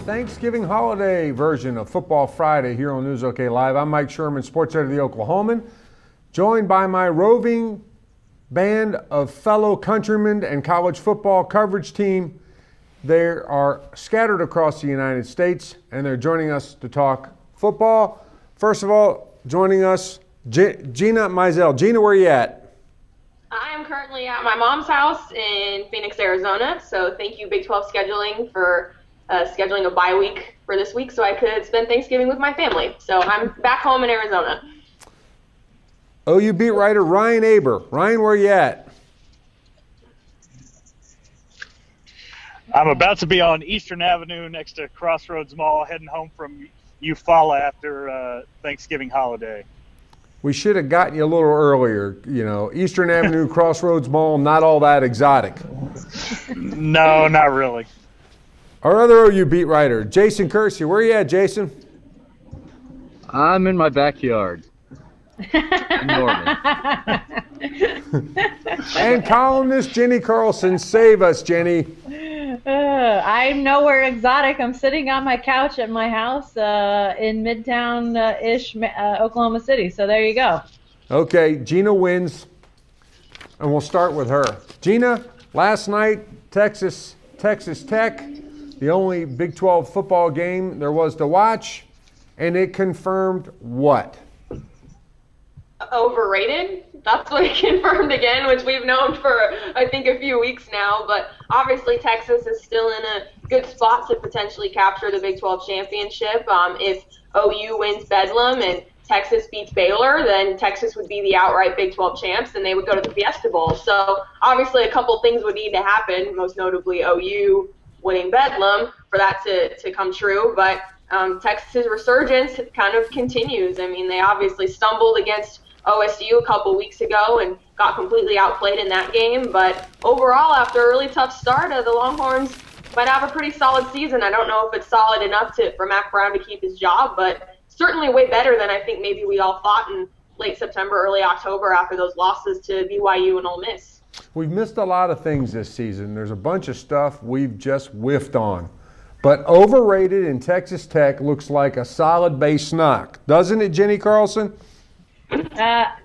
Thanksgiving holiday version of Football Friday here on News OK Live. I'm Mike Sherman, sports editor of the Oklahoman, joined by my roving band of fellow countrymen and college football coverage team. They are scattered across the United States, and they're joining us to talk football. First of all, joining us, Gina Mizell. Gina, where are you at? I am currently at my mom's house in Phoenix, Arizona. So thank you, Big 12 scheduling, for scheduling a bye week for this week so I could spend Thanksgiving with my family. So I'm back home in Arizona. OU beat writer Ryan Aber. Ryan, where are you at? I'm about to be on Eastern Avenue next to Crossroads Mall, heading home from Eufaula after Thanksgiving holiday. We should have gotten you a little earlier. You know, Eastern Avenue, Crossroads Mall, not all that exotic. No, not really. Our other OU beat writer, Jason Kersey. Where are you at, Jason? I'm in my backyard. In Norman. And columnist Jenni Carlson. Save us, Jenny. I'm nowhere exotic. I'm sitting on my couch at my house in Midtown-ish Oklahoma City. So there you go. Okay, Gina wins, and we'll start with her. Gina, last night, Texas Tech, the only Big 12 football game there was to watch, and it confirmed what? Overrated. That's what it confirmed again, which we've known for, I think, a few weeks now. But obviously Texas is still in a good spot to potentially capture the Big 12 championship. If OU wins Bedlam and Texas beats Baylor, then Texas would be the outright Big 12 champs, and they would go to the Fiesta Bowl. So obviously a couple things would need to happen, most notably OU winning Bedlam for that to come true. But Texas's resurgence kind of continues. I mean, they obviously stumbled against OSU a couple weeks ago and got completely outplayed in that game. But overall, after a really tough start, the Longhorns might have a pretty solid season. I don't know if it's solid enough for Mac Brown to keep his job, but certainly way better than I think maybe we all thought in late September, early October after those losses to BYU and Ole Miss. We've missed a lot of things this season. There's a bunch of stuff we've just whiffed on. But overrated in Texas Tech looks like a solid base knock. Doesn't it, Jenni Carlson?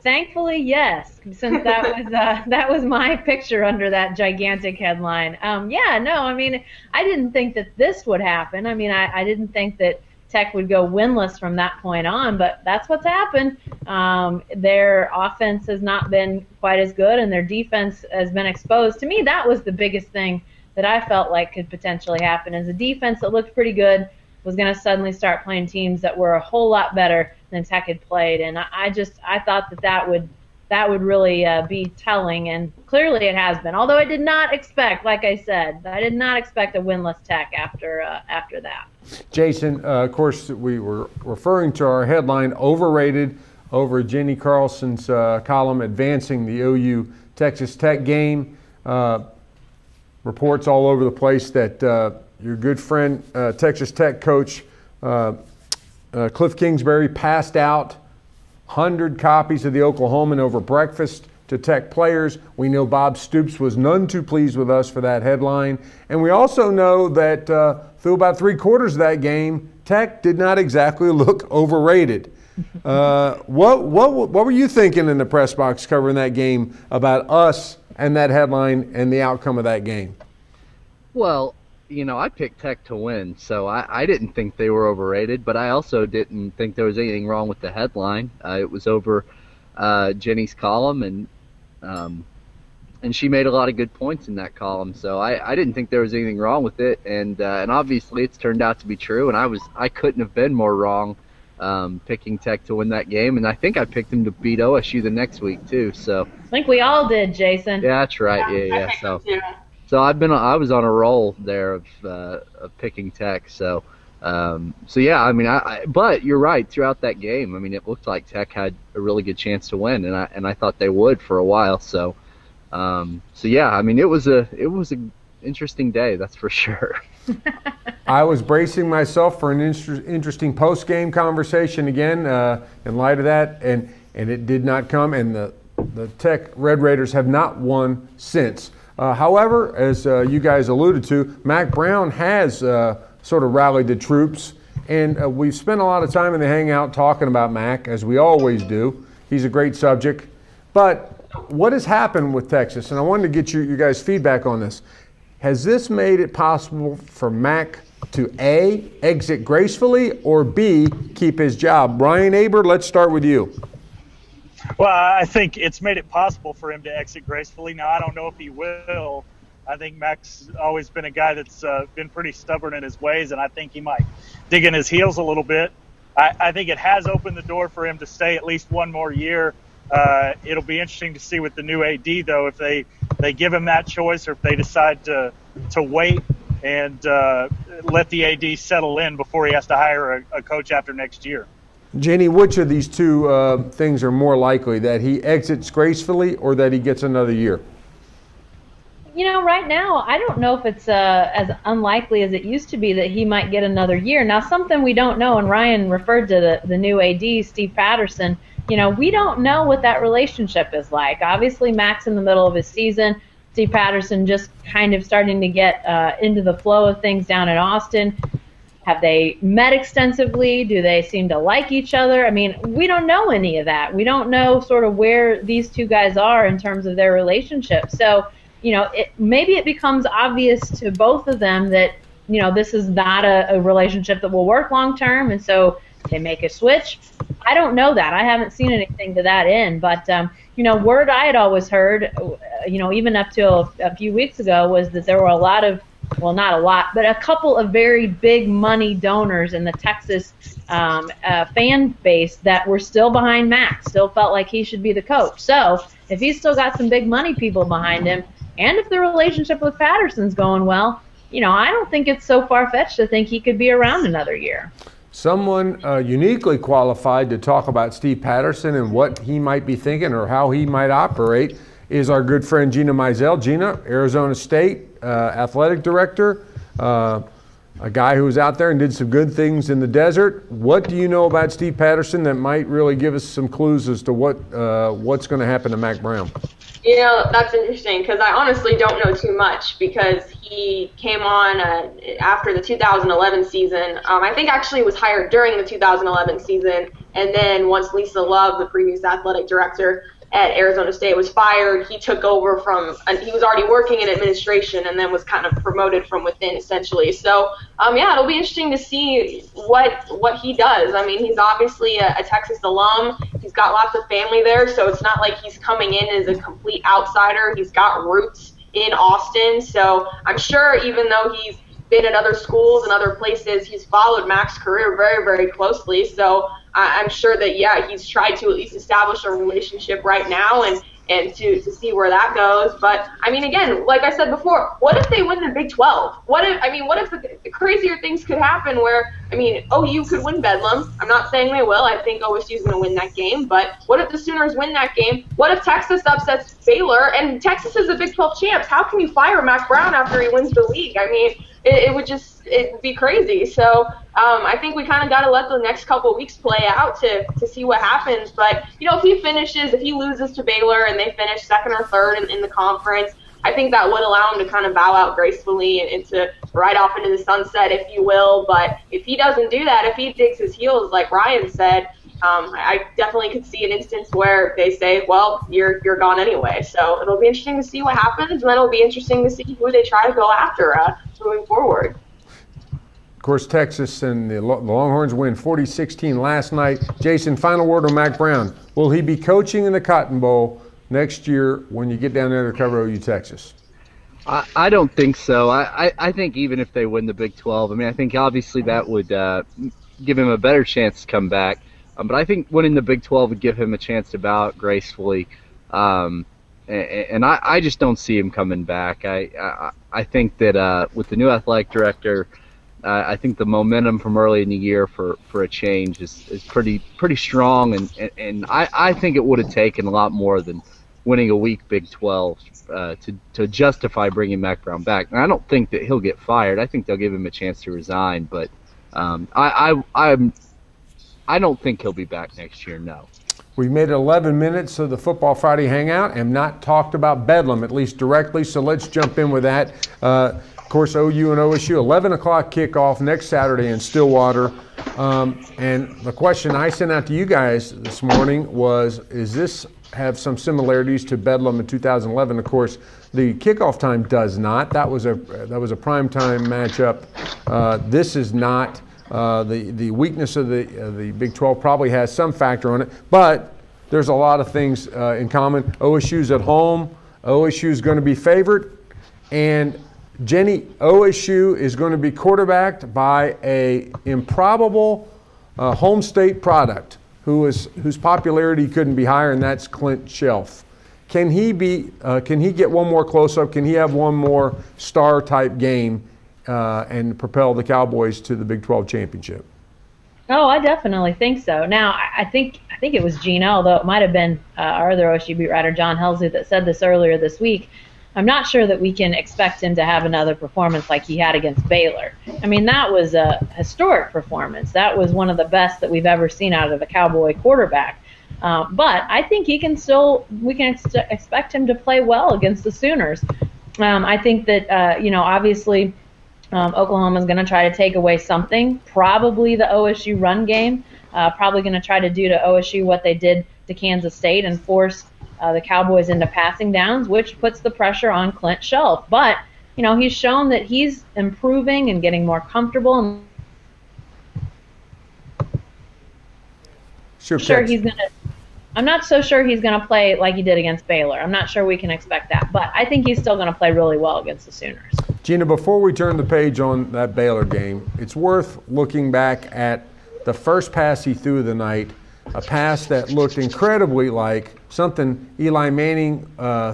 Thankfully, yes, since that was my picture under that gigantic headline. I mean, I didn't think that this would happen. I mean, I didn't think that Tech would go winless from that point on, but that's what's happened. Their offense has not been quite as good, and their defense has been exposed. To me, that was the biggest thing that I felt like could potentially happen, is a defense that looked pretty good was going to suddenly start playing teams that were a whole lot better than Tech had played, and I thought that would really be telling, and clearly it has been. Although I did not expect, like I said, I did not expect a winless Tech after that. Jason, of course, we were referring to our headline, overrated, over Jenni Carlson's column, advancing the OU Texas Tech game. Reports all over the place that your good friend, Texas Tech coach Cliff Kingsbury, passed out 100 copies of the Oklahoman over breakfast to Tech players. We know Bob Stoops was none too pleased with us for that headline. And we also know that through about 3/4 of that game, Tech did not exactly look overrated. What were you thinking in the press box covering that game about us and that headline and the outcome of that game? Well, you know, I picked Tech to win, so I didn't think they were overrated, but I also didn't think there was anything wrong with the headline. It was over Jenni's column, and she made a lot of good points in that column, so I didn't think there was anything wrong with it, and obviously it's turned out to be true, and I couldn't have been more wrong picking Tech to win that game, and I think I picked them to beat OSU the next week too. So I think we all did, Jason. Yeah, that's right. Yeah. So I was on a roll there of picking Tech. So yeah, I mean, but you're right. Throughout that game, I mean, it looked like Tech had a really good chance to win, and I thought they would for a while. So yeah, I mean, it was an interesting day, that's for sure. I was bracing myself for an interesting post-game conversation again in light of that, and it did not come, and the Tech Red Raiders have not won since. However, as you guys alluded to, Mac Brown has sort of rallied the troops. And we've spent a lot of time in the Hangout talking about Mac, as we always do. He's a great subject. But what has happened with Texas? And I wanted to get you guys' feedback on this. Has this made it possible for Mac to A, exit gracefully, or B, keep his job? Brian Aber, let's start with you. Well, I think it's made it possible for him to exit gracefully. Now, I don't know if he will. I think Mac's always been a guy that's been pretty stubborn in his ways, and I think he might dig in his heels a little bit. I think it has opened the door for him to stay at least one more year. It'll be interesting to see with the new AD, though, if they give him that choice or if they decide to wait and let the AD settle in before he has to hire a coach after next year. Jenny, which of these two things are more likely, that he exits gracefully or that he gets another year? You know, right now, I don't know if it's as unlikely as it used to be that he might get another year. Now, something we don't know, and Ryan referred to the new AD, Steve Patterson. You know, we don't know what that relationship is like. Obviously, Mac's in the middle of his season. Steve Patterson just kind of starting to get into the flow of things down in Austin. Have they met extensively? Do they seem to like each other? I mean, we don't know any of that. We don't know sort of where these two guys are in terms of their relationship. So, you know, maybe it becomes obvious to both of them that, you know, this is not a relationship that will work long term, and so they make a switch. I don't know that. I haven't seen anything to that end. But, you know, word I had always heard, you know, even up till a few weeks ago, was that there were a lot of, well, not a lot, but a couple of very big money donors in the Texas fan base that were still behind Mac, still felt like he should be the coach. So if he's still got some big money people behind him, and if the relationship with Patterson's going well, you know, I don't think it's so far-fetched to think he could be around another year. Someone uniquely qualified to talk about Steve Patterson and what he might be thinking or how he might operate is our good friend Gina Mizell. Gina, Arizona State athletic director, a guy who was out there and did some good things in the desert. What do you know about Steve Patterson that might really give us some clues as to what's going to happen to Mac Brown? You know, that's interesting because I honestly don't know too much because he came on after the 2011 season. I think actually he was hired during the 2011 season, and then once Lisa Love, the previous athletic director at Arizona State, was fired, he took over from, he was already working in administration and then was kind of promoted from within essentially. So, yeah, it'll be interesting to see what he does. I mean, he's obviously a Texas alum. He's got lots of family there, so it's not like he's coming in as a complete outsider. He's got roots in Austin, so I'm sure even though he's been at other schools and other places, he's followed Mac's career very, very closely. So I'm sure that, yeah, he's tried to at least establish a relationship right now and to see where that goes. But, I mean, again, like I said before, what if they win the Big 12? What if the crazier things could happen where, I mean, OU could win Bedlam. I'm not saying they will. I think OSU's going to win that game. But what if the Sooners win that game? What if Texas upsets Baylor? And Texas is the Big 12 champs. How can you fire Mac Brown after he wins the league? I mean, it would be crazy. So I think we kind of got to let the next couple of weeks play out to see what happens. But, you know, if he loses to Baylor and they finish second or third in the conference, I think that would allow him to kind of bow out gracefully and to ride off into the sunset, if you will. But if he doesn't do that, if he digs his heels, like Ryan said, I definitely could see an instance where they say, well, you're gone anyway. So it'll be interesting to see what happens, and then it'll be interesting to see who they try to go after moving forward. Of course, Texas and the Longhorns win 40-16 last night. Jason, final word on Mac Brown. Will he be coaching in the Cotton Bowl next year when you get down there to cover OU Texas? I don't think so. I think even if they win the Big 12, I mean, I think obviously that would give him a better chance to come back. But I think winning the Big 12 would give him a chance to bow out gracefully. And I just don't see him coming back. I think that with the new athletic director, I think the momentum from early in the year for a change is pretty strong. And I think it would have taken a lot more than winning a weak Big 12 to justify bringing Mac Brown back. And I don't think that he'll get fired. I think they'll give him a chance to resign. But I don't think he'll be back next year, no. We've made 11 minutes of the Football Friday Hangout and not talked about Bedlam, at least directly, so let's jump in with that. course, OU and OSU, 11 o'clock kickoff next Saturday in Stillwater. And the question I sent out to you guys this morning was, is this have some similarities to Bedlam in 2011? Of course, the kickoff time does not. That was a primetime matchup. This is not. The weakness of the Big 12 probably has some factor on it, but there's a lot of things in common. OSU's at home. OSU's going to be favored, and Jenni, OSU is going to be quarterbacked by a improbable home state product whose popularity couldn't be higher, and that's Clint Shelf. Can he get one more close-up? Can he have one more star-type game and propel the Cowboys to the Big 12 championship? Oh, I definitely think so. Now, I think it was Gina, although it might have been our other OSU beat writer, John Helsley, that said this earlier this week. I'm not sure that we can expect him to have another performance like he had against Baylor. I mean, that was a historic performance. That was one of the best that we've ever seen out of a Cowboy quarterback. But I think we can expect him to play well against the Sooners. I think that, obviously Oklahoma is going to try to take away something, probably the OSU run game, probably going to try to do to OSU what they did to Kansas State and force the Cowboys into passing downs, which puts the pressure on Clint Shelf. But, he's shown that he's improving and getting more comfortable. I'm not so sure he's going to play like he did against Baylor. I'm not sure we can expect that. But I think he's still going to play really well against the Sooners. Gina, before we turn the page on that Baylor game, it's worth looking back at the first pass he threw of the night, a pass that looked incredibly like something Eli Manning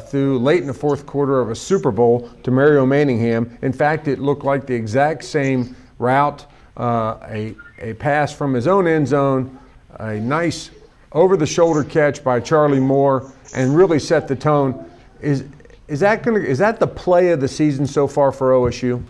threw late in the fourth quarter of a Super Bowl to Mario Manningham. In fact, it looked like the exact same route, a pass from his own end zone, a nice over-the-shoulder catch by Charlie Moore, and really set the tone. Is that the play of the season so far for OSU?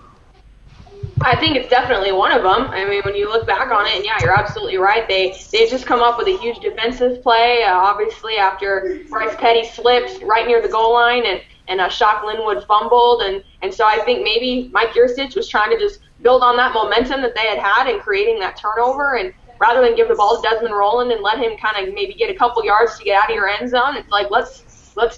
I think it's definitely one of them. I mean, when you look back on it, and yeah, you're absolutely right. They just come up with a huge defensive play, obviously after Bryce Petty slipped right near the goal line and Shock Linwood fumbled. And so I think maybe Mike Yurcich was trying to just build on that momentum that they had in creating that turnover. And rather than give the ball to Desmond Rowland and let him kind of maybe get a couple yards to get out of your end zone, it's like let's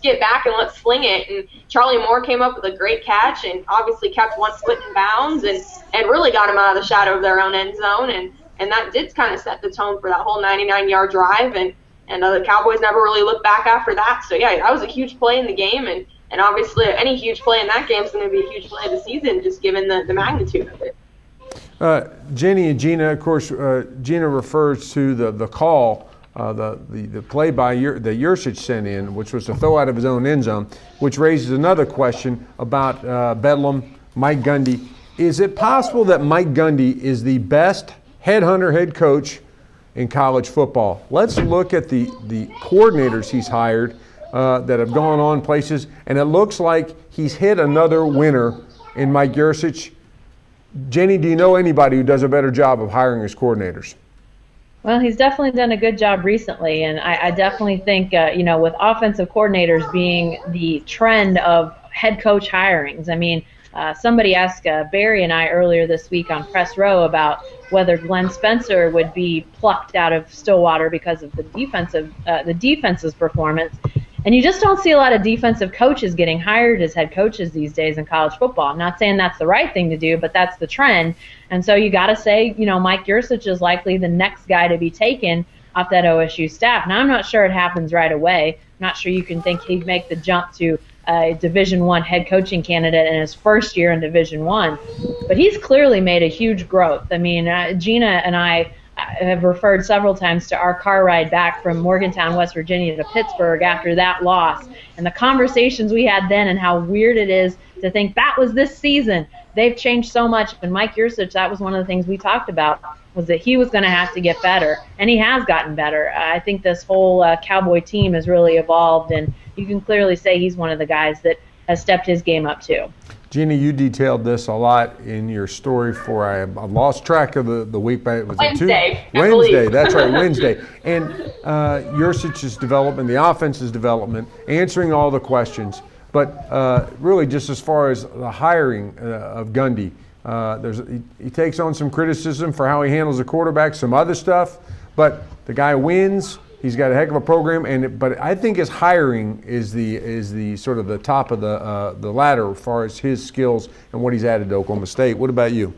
get back and let's sling it. And Charlie Moore came up with a great catch and obviously kept one foot in bounds and really got him out of the shadow of their own end zone. And that did kind of set the tone for that whole 99-yard drive. And the Cowboys never really looked back after that. So, yeah, that was a huge play in the game. And obviously any huge play in that game is going to be a huge play of the season, just given the magnitude of it. Jenni and Gina, of course, Gina refers to the call, the play by that Yurcich sent in, which was to throw out of his own end zone, which raises another question about Bedlam, Mike Gundy. Is it possible that Mike Gundy is the best headhunter head coach in college football? Let's look at the coordinators he's hired that have gone on places, and it looks like he's hit another winner in Mike Yurcich. Jenni, do you know anybody who does a better job of hiring his coordinators? Well, he's definitely done a good job recently, and I definitely think, with offensive coordinators being the trend of head coach hirings. I mean, somebody asked Barry and I earlier this week on Press Row about whether Glenn Spencer would be plucked out of Stillwater because of the defense's performance. And you just don't see a lot of defensive coaches getting hired as head coaches these days in college football. I'm not saying that's the right thing to do, but that's the trend. And so you got to say, Mike Yurcich is likely the next guy to be taken off that OSU staff. Now, I'm not sure it happens right away. I'm not sure you can think he'd make the jump to a Division I head coaching candidate in his first year in Division I. But he's clearly made a huge growth. I mean, Gina and I have referred several times to our car ride back from Morgantown, West Virginia to Pittsburgh after that loss and the conversations we had then and how weird it is to think that was this season. They've changed so much. And Mike Yurcich, that was one of the things we talked about, was that he was going to have to get better, and he has gotten better. I think this whole Cowboy team has really evolved, and you can clearly say he's one of the guys that has stepped his game up too. Gina, you detailed this a lot in your story for, I lost track of the week, but it was Wednesday. Wednesday, that's right, Wednesday. And Yurcich's development, the offense's development, answering all the questions. But really, just as far as the hiring of Gundy, he takes on some criticism for how he handles the quarterback, some other stuff, but the guy wins. He's got a heck of a program, but I think his hiring is the sort of the top of the ladder as far as his skills and what he's added to Oklahoma State. What about you?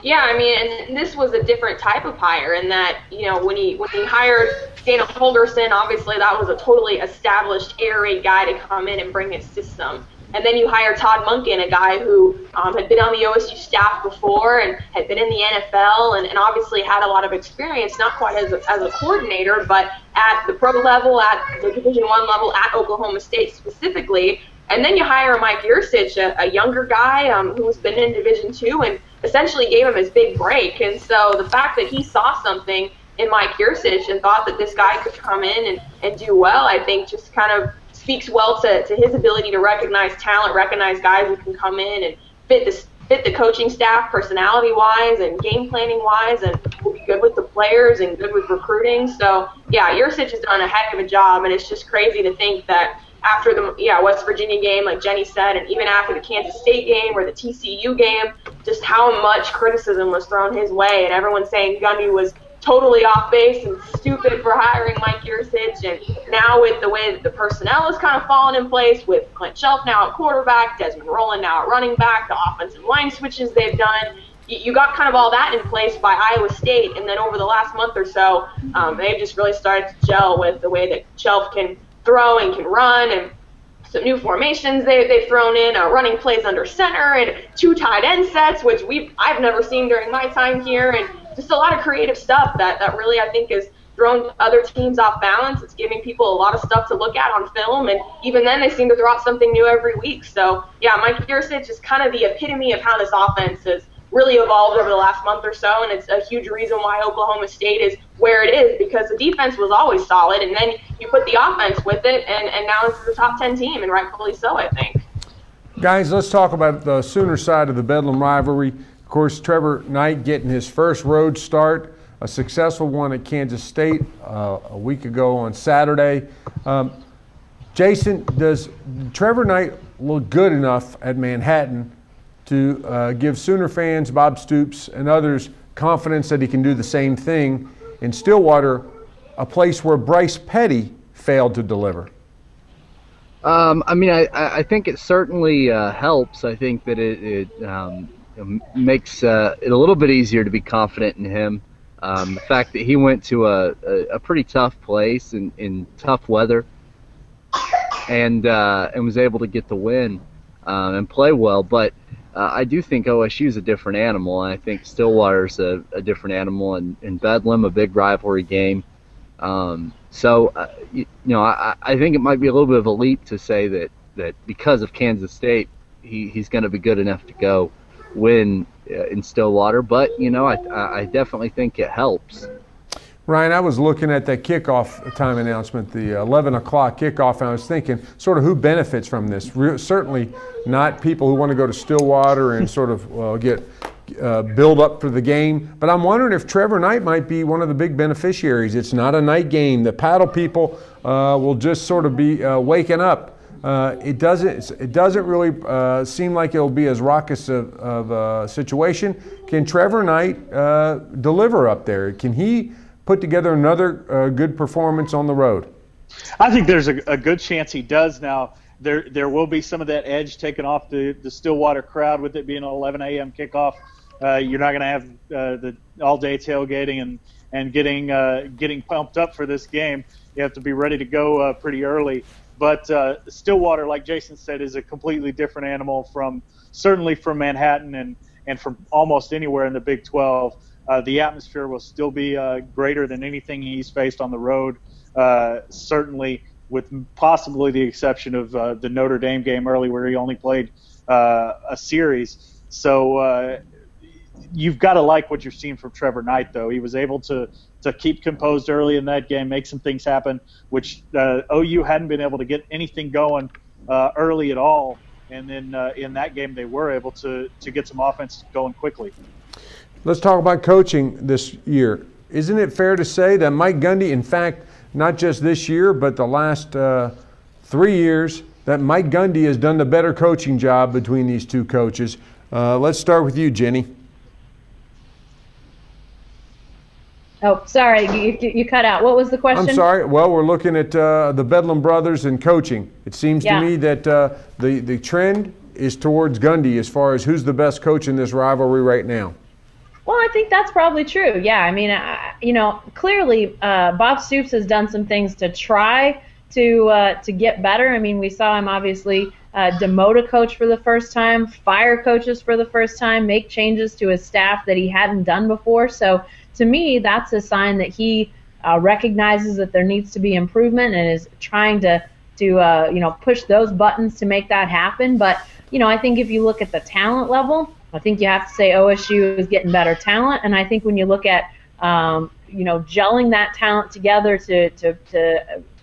Yeah, I mean, and this was a different type of hire in that, when he hired Dana Holgorsen, obviously that was a totally established air raid guy to come in and bring his system. And then you hire Todd Monken, a guy who had been on the OSU staff before and had been in the NFL and obviously had a lot of experience, not quite as a coordinator, but at the pro level, at the Division I level, at Oklahoma State specifically. And then you hire Mike Yursich, a younger guy who's been in Division II, and essentially gave him his big break. And so the fact that he saw something in Mike Yursich and thought that this guy could come in and do well, I think just kind of speaks well to his ability to recognize talent, recognize guys who can come in and fit the coaching staff personality-wise and game planning-wise, and will be good with the players and good with recruiting. So, yeah, Yursich has done a heck of a job, and it's just crazy to think that after the West Virginia game, like Jenny said, and even after the Kansas State game or the TCU game, just how much criticism was thrown his way, and everyone saying Gundy was totally off base and stupid for hiring Mike Yursich. And now with the way that the personnel has kind of fallen in place, with Clint Shelf now at quarterback, Desmond Rowland now at running back, the offensive line switches they've done, you got kind of all that in place by Iowa State. And then over the last month or so, they've just really started to gel with the way that Shelf can throw and can run, and some new formations they've thrown in, running plays under center, and 2 tight end sets, which I've never seen during my time here, and just a lot of creative stuff that really I think has thrown other teams off balance. It's giving people a lot of stuff to look at on film, and even then they seem to throw out something new every week. So, yeah, Mike Yursich is kind of the epitome of how this offense has really evolved over the last month or so, and it's a huge reason why Oklahoma State is where it is, because the defense was always solid, and then you put the offense with it, and now it's the top 10 team, and rightfully so, I think. Guys, let's talk about the Sooner side of the Bedlam rivalry. Of course, Trevor Knight getting his first road start, a successful one at Kansas State a week ago on Saturday. Jason, does Trevor Knight look good enough at Manhattan to give Sooner fans, Bob Stoops, and others confidence that he can do the same thing in Stillwater, a place where Bryce Petty failed to deliver? I mean, I think it certainly helps. I think that it makes it a little bit easier to be confident in him. The fact that he went to a pretty tough place in tough weather and was able to get the win and play well. But I do think OSU is a different animal, and I think Stillwater's a different animal, and Bedlam, a big rivalry game. So I think it might be a little bit of a leap to say that because of Kansas State, he's going to be good enough to go win in Stillwater. But, I definitely think it helps. Ryan, I was looking at that kickoff time announcement, the 11 o'clock kickoff, and I was thinking sort of who benefits from this. Certainly not people who want to go to Stillwater and sort of get build up for the game. But I'm wondering if Trevor Knight might be one of the big beneficiaries. It's not a night game. The paddle people will just sort of be waking up. It doesn't really seem like it'll be as raucous of a situation. Can Trevor Knight deliver up there? Can he put together another good performance on the road? I think there's a good chance he does. Now, there will be some of that edge taken off the Stillwater crowd with it being an 11 a.m. kickoff. You're not going to have the all-day tailgating and getting pumped up for this game. You have to be ready to go pretty early. But Stillwater, like Jason said, is a completely different animal certainly from Manhattan and from almost anywhere in the Big 12. The atmosphere will still be greater than anything he's faced on the road, certainly with possibly the exception of the Notre Dame game early where he only played a series. So you've got to like what you're seeing from Trevor Knight, though. He was able to keep composed early in that game, make some things happen, which OU hadn't been able to get anything going early at all. And then in that game, they were able to get some offense going quickly. Let's talk about coaching this year. Isn't it fair to say that Mike Gundy, in fact, not just this year, but the last 3 years, that Mike Gundy has done the better coaching job between these two coaches. Let's start with you, Jenny. Oh, sorry, you cut out. What was the question? I'm sorry. Well, we're looking at the Bedlam brothers and coaching. It seems to me that the trend is towards Gundy as far as who's the best coach in this rivalry right now. Well, I think that's probably true. Yeah, I mean, clearly Bob Stoops has done some things to try to get better. I mean, we saw him obviously demote a coach for the first time, fire coaches for the first time, make changes to his staff that he hadn't done before. So to me, that's a sign that he recognizes that there needs to be improvement and is trying to push those buttons to make that happen. But I think if you look at the talent level, I think you have to say OSU is getting better talent. And I think when you look at gelling that talent together to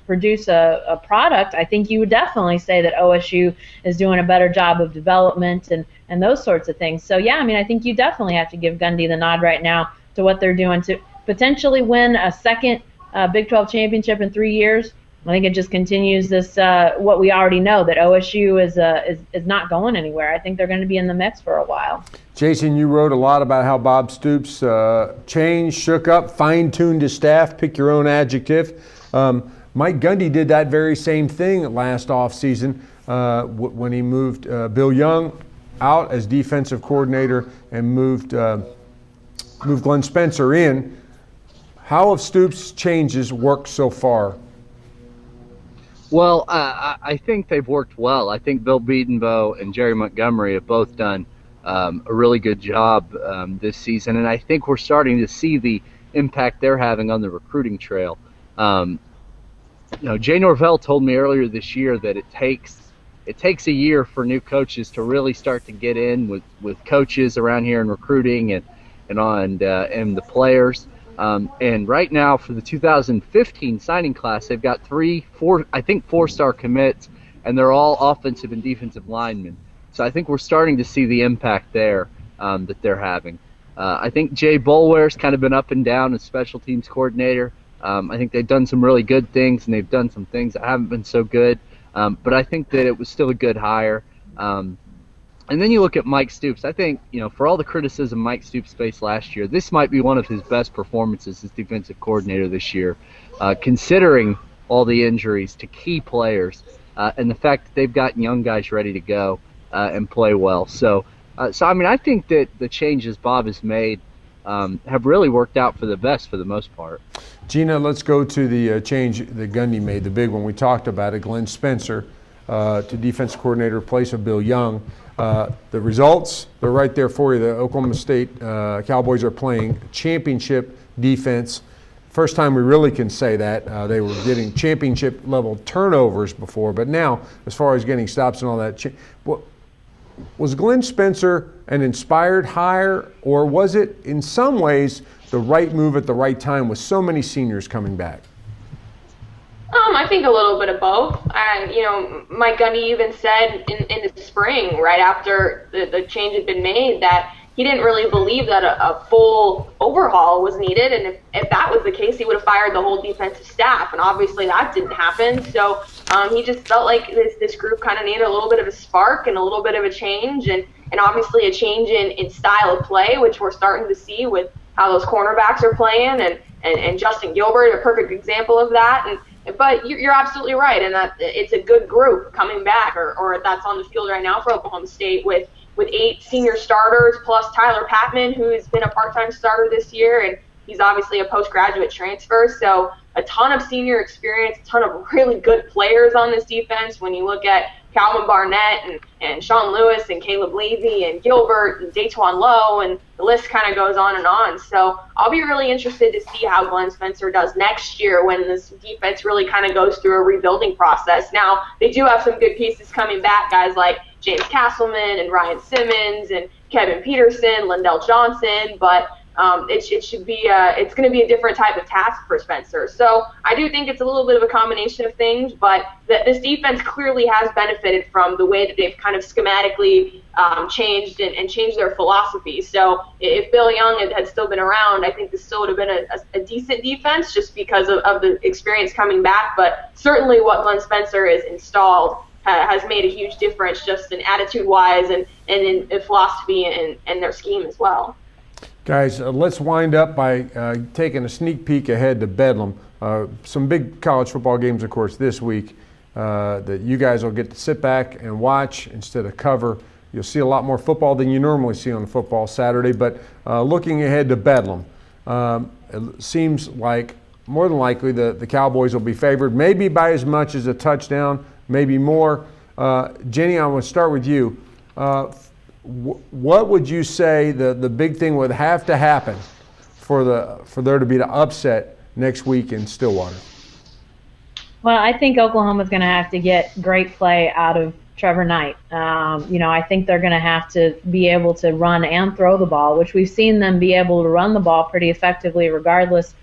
produce a product, I think you would definitely say that OSU is doing a better job of development and those sorts of things. So yeah, I mean, I think you definitely have to give Gundy the nod right now to what they're doing to potentially win a second Big 12 championship in 3 years. I think it just continues this what we already know, that OSU is not going anywhere. I think they're going to be in the mix for a while. Jason, you wrote a lot about how Bob Stoops changed, shook up, fine-tuned his staff, pick your own adjective. Mike Gundy did that very same thing last offseason when he moved Bill Young out as defensive coordinator and moved Glenn Spencer in. How have Stoops' changes worked so far? Well, I think they've worked well. I think Bill Bedenbaugh and Jerry Montgomery have both done a really good job this season, and I think we're starting to see the impact they're having on the recruiting trail. Jay Norvell told me earlier this year that it takes a year for new coaches to really start to get in with coaches around here and recruiting and the players. And right now for the 2015 signing class, they've got four-star commits, and they're all offensive and defensive linemen. So I think we're starting to see the impact there that they're having. I think Jay Boulware's kind of been up and down as special teams coordinator. I think they've done some really good things, and they've done some things that haven't been so good. But I think that it was still a good hire. And then you look at Mike Stoops. I think, for all the criticism Mike Stoops faced last year, this might be one of his best performances as defensive coordinator this year, considering all the injuries to key players and the fact that they've gotten young guys ready to go and play well. So I mean, I think that the changes Bob has made have really worked out for the best for the most part. Gina, let's go to the change that Gundy made, the big one. We talked about it, Glenn Spencer to defensive coordinator in place of Bill Young. The results, they're right there for you. The Oklahoma State Cowboys are playing championship defense. First time we really can say that. They were getting championship-level turnovers before, but now, as far as getting stops and all that, was Glenn Spencer an inspired hire, or was it in some ways the right move at the right time with so many seniors coming back? I think a little bit of both. Mike Gundy even said in the spring, right after the change had been made, that he didn't really believe that a full overhaul was needed, and if that was the case, he would have fired the whole defensive staff, and obviously that didn't happen. So he just felt like this group kind of needed a little bit of a spark and a little bit of a change, and obviously a change in style of play, which we're starting to see with how those cornerbacks are playing, and Justin Gilbert, a perfect example of that. But you're absolutely right in that it's a good group coming back, or that's on the field right now for Oklahoma State with 8 senior starters plus Tyler Patman, who's been a part-time starter this year, and he's obviously a postgraduate transfer. So a ton of senior experience, a ton of really good players on this defense. When you look at Calvin Barnett and Sean Lewis and Caleb Levy and Gilbert and Daytwan Lowe, and the list kind of goes on and on. So I'll be really interested to see how Glenn Spencer does next year when this defense really kind of goes through a rebuilding process. Now, they do have some good pieces coming back, guys like James Castleman and Ryan Simmons and Kevin Peterson, Lindell Johnson, but it's going to be a different type of task for Spencer. So I do think it's a little bit of a combination of things, but this defense clearly has benefited from the way that they've kind of schematically changed and changed their philosophy. So if Bill Young had still been around, I think this still would have been a decent defense just because of the experience coming back. But certainly what Glenn Spencer has installed has made a huge difference just in attitude-wise and in philosophy and their scheme as well. Guys, let's wind up by taking a sneak peek ahead to Bedlam. Some big college football games, of course, this week that you guys will get to sit back and watch instead of cover. You'll see a lot more football than you normally see on football Saturday. But looking ahead to Bedlam, it seems like more than likely the Cowboys will be favored, maybe by as much as a touchdown, maybe more. Jenni, I want to start with you. What would you say the big thing would have to happen for there to be the upset next week in Stillwater? Well, I think Oklahoma's going to have to get great play out of Trevor Knight. I think they're going to have to be able to run and throw the ball, which we've seen them be able to run the ball pretty effectively regardless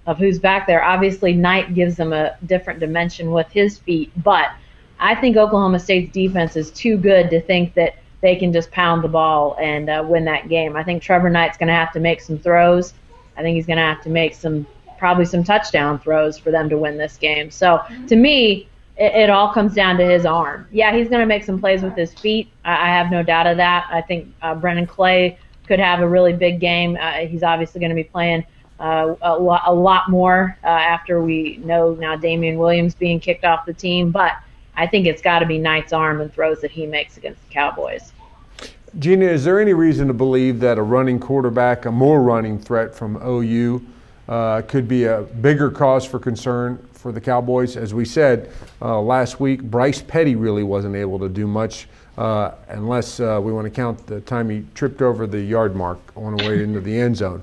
of who's back there. Obviously, Knight gives them a different dimension with his feet, but I think Oklahoma State's defense is too good to think that they can just pound the ball and win that game. I think Trevor Knight's going to have to make some throws. I think he's going to have to make probably some touchdown throws for them to win this game. So to me, it all comes down to his arm. Yeah, he's going to make some plays with his feet. I have no doubt of that. I think Brennan Clay could have a really big game. He's obviously going to be playing a lot more after we know now Damian Williams being kicked off the team. But I think it's got to be Knight's arm and throws that he makes against the Cowboys. Gina, is there any reason to believe that a running quarterback, a more running threat from OU, could be a bigger cause for concern for the Cowboys? As we said last week, Bryce Petty really wasn't able to do much unless we want to count the time he tripped over the yard mark on the way into the end zone.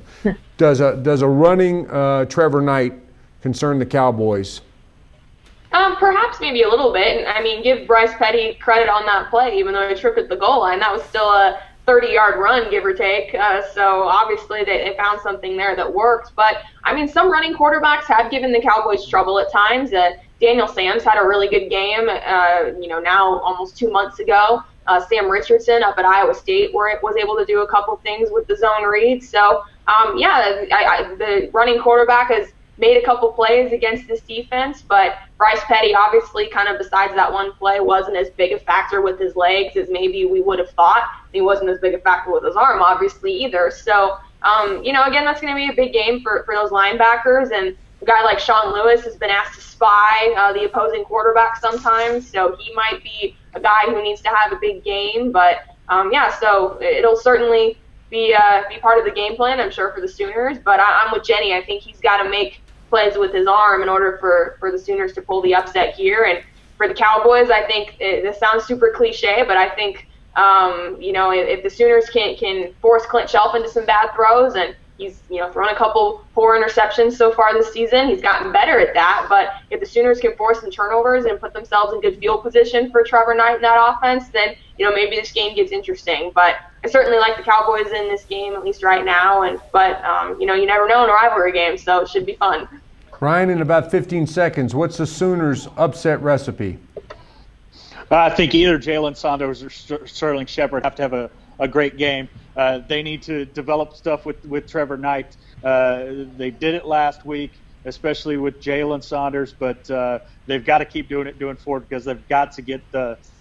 Does a running Trevor Knight concern the Cowboys? Perhaps maybe a little bit. I mean, give Bryce Petty credit on that play, even though he tripped at the goal line. That was still a 30-yard run, give or take. So obviously they found something there that worked. But, I mean, some running quarterbacks have given the Cowboys trouble at times. Daniel Sam's had a really good game, now almost 2 months ago. Sam Richardson up at Iowa State was able to do a couple things with the zone read. So, the running quarterback has made a couple plays against this defense, but Bryce Petty obviously kind of besides that one play wasn't as big a factor with his legs as maybe we would have thought. He wasn't as big a factor with his arm obviously either. So, again, that's going to be a big game for those linebackers, and a guy like Sean Lewis has been asked to spy the opposing quarterback sometimes, so he might be a guy who needs to have a big game, but so it'll certainly be part of the game plan, I'm sure, for the Sooners, but I'm with Jenni. I think he's got to make plays with his arm in order for the Sooners to pull the upset here. And for the Cowboys, I think this sounds super cliche, but I think if the Sooners can force Clint Shelf into some bad throws, and he's thrown a couple poor interceptions so far this season, he's gotten better at that. But if the Sooners can force some turnovers and put themselves in good field position for Trevor Knight in that offense, then maybe this game gets interesting. But I certainly like the Cowboys in this game, at least right now. But you never know in a rivalry game, so it should be fun. Ryan, in about 15 seconds, what's the Sooners' upset recipe? I think either Jalen Saunders or Sterling Shepard have to have a great game. They need to develop stuff with Trevor Knight. They did it last week, especially with Jalen Saunders, but they've got to keep doing forward because they've got to get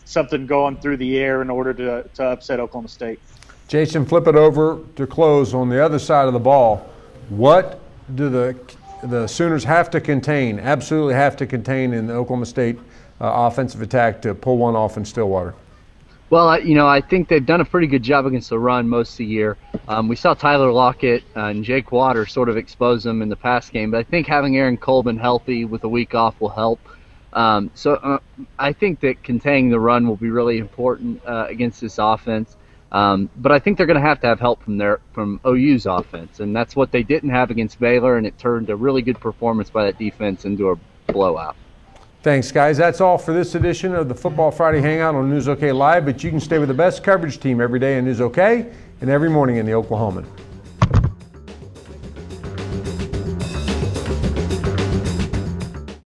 something going through the air in order to upset Oklahoma State. Jason, flip it over to close on the other side of the ball. What do the Sooners have to contain, absolutely have to contain in the Oklahoma State offensive attack to pull one off in Stillwater? Well, I think they've done a pretty good job against the run most of the year. We saw Tyler Lockett and Jake Water sort of expose them in the past game, but I think having Aaron Colvin healthy with a week off will help. So I think that containing the run will be really important against this offense. But I think they're going to have help from OU's offense, and that's what they didn't have against Baylor, and it turned a really good performance by that defense into a blowout. Thanks, guys. That's all for this edition of the Football Friday Hangout on News OK Live, but you can stay with the best coverage team every day in News OK and every morning in the Oklahoman.